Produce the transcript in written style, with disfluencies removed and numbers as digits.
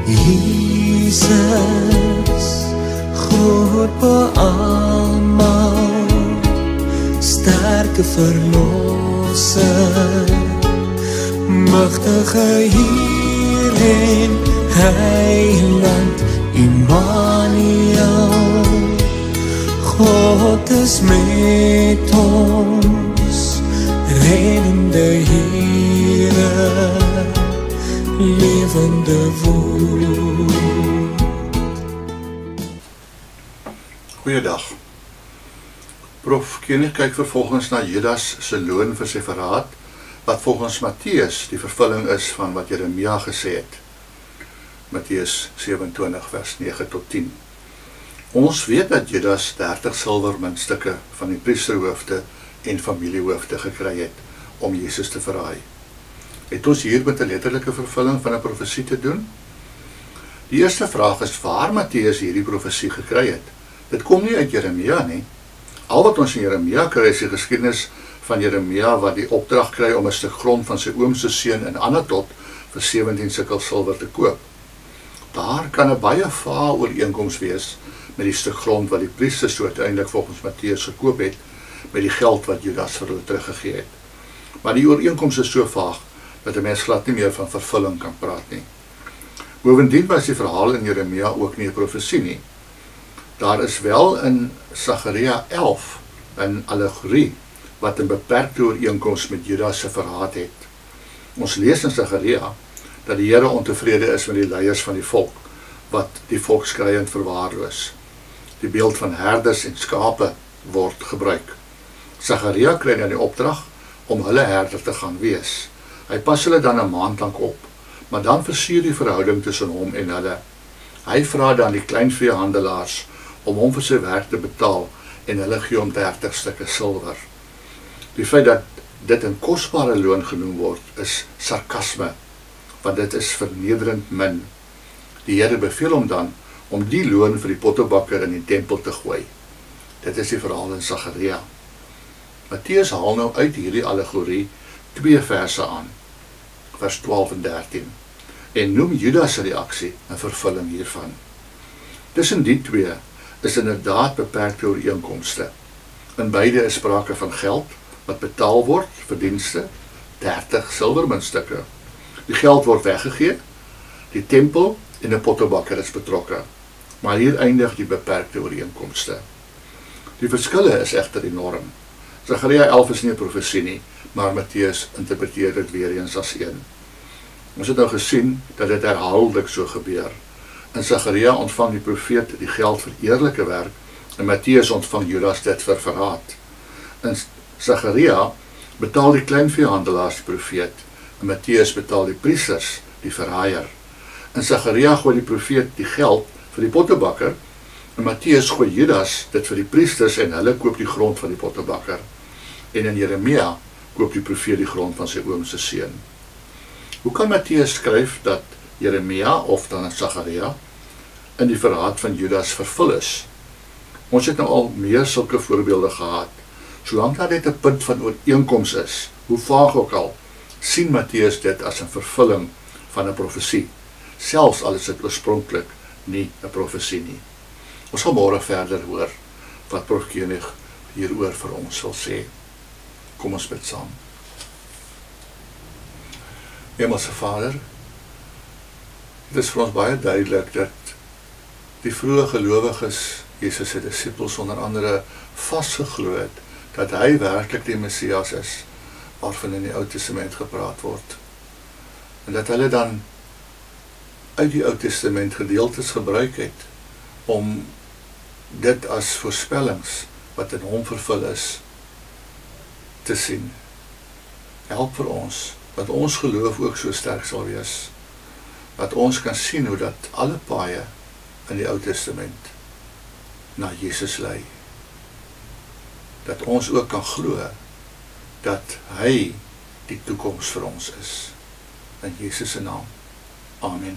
Jesus, groot beamal, sterke verlosser, magtige Heer en Heiland Immanuel, God is met ons, reddende Here, levende woord. Goeiedag. Prof Koenig kyk vervolgens na Judas se loon vir sy verraad, wat volgens Matteus die vervulling is van wat Jeremia gesê het. Matteus 27 vers 9 tot 10. Ons weet dat Judas 30 silwermuntstukke van die priesterhoofde en familiehoofde gekry het om Jesus te verraai. Het ons hier met 'n letterlike vervulling van 'n profesie te doen? Die eerste vraag is waar Matteus hierdie profesie gekry het. Dit kom nie uit Jeremia nie. Al wat ons in Jeremia kry is die geskiedenis van Jeremia wat die opdrag kry om 'n stuk grond van sy oom se seun in Anatot vir 17 sikkel silwer te koop. Daar kan 'n baie vaag ooreenkoms wees met die stuk grond wat die priesters so uiteindelik volgens Matteus gekoop het met die geld wat Judas vir hulle teruggegee het. Maar die ooreenkoms is so vaag dat 'n mens glad nie meer van vervulling kan praat nie. Bovendien was die verhaal in Jeremia ook nie 'n profesie nie. Daar is wel in Sagaria 11 'n allegorie wat 'n beperkte ooreenkoms met Judas se verraad het. Ons lees in Sagaria dat die Here ontevrede is met die leiers van die volk wat die volk skreiend verwaarloos. Die beeld van herders en skape word gebruik. Sagaria kry dan die opdrag om hulle herder te gaan wees. Hy pas hulle dan 'n maand lank op, maar dan versuur die verhouding tussen hom en hulle. Hy vra dan die kleinveehandelaars om hom vir sy werk te betaal en hulle gee hom 30 stukke silwer. Die feit dat dit 'n kosbare loon genoem word, is sarkasme, want dit is vernederend min. Die Here beveel hom dan om die loon vir die pottebakker in die tempel te gooi. Dit is die verhaal in Sagaria. Matteus haal nou uit hierdie allegorie 2 verse aan, vers 12 en 13, en noem Judas se reaksie 'n vervulling hiervan. Tussen die twee is inderdaad beperkte ooreenkomste. In beide is sprake van geld wat betaal word vir dienste, 30 silwermuntstukke. Die geld word weggegee, die tempel en 'n pottebakker is betrokke. Maar hier eindig die beperkte ooreenkomste. Die verskille is egter enorm. Sagaria 11 is nie 'n profesie nie, maar Matteus interpreteer dit weer eens as een. Ons het nou gesien dat dit herhaaldelik so gebeur. In Sagaria ontvang die profeet die geld vir eerlike werk en Matteus ontvang Judas dit vir verraad. In Sagaria betaal die kleinveehandelaars die profeet en Matteus betaal die priesters die verraaier. In Sagaria gooi die profeet die geld vir die pottebakker en Matteus gooi Judas dit vir die priesters en hulle koop die grond van die pottebakker. En in Jeremia koop die profeet die grond van sy oom se seun. Hoe kan Matteus skryf dat Jeremia of dan Sagaria in die verraad van Judas vervul is? Ons het nou al meer sulke voorbeelde gehad. Solank daar net 'n punt van ooreenkoms is, hoe vaag ook al, sien Matteus dit as 'n vervulling van 'n profesie, selfs al is dit oorspronklik nie 'n profesie nie. Ons sal môre verder hoor wat Prof Koenig hieroor vir ons wil sê. Kom ons bid saam. Hemelse Vader, dit is vir ons baie duidelik dat die vroeë gelowiges, Jesus se disippels onder andere, vasgeglo het dat hy werklik die Messias is waarvan in die Ou Testament gepraat word. En dat hulle dan uit die Ou Testament gedeeltes gebruik het om dit as voorspellings wat in hom vervul is te sien. Help vir ons, dat ons geloof ook so sterk sal wees, dat ons kan sien hoe dat alle paaie in die Ou Testament na Jesus lei. Dat ons ook kan glo dat hy die toekoms vir ons is. In Jesus se naam. Amen.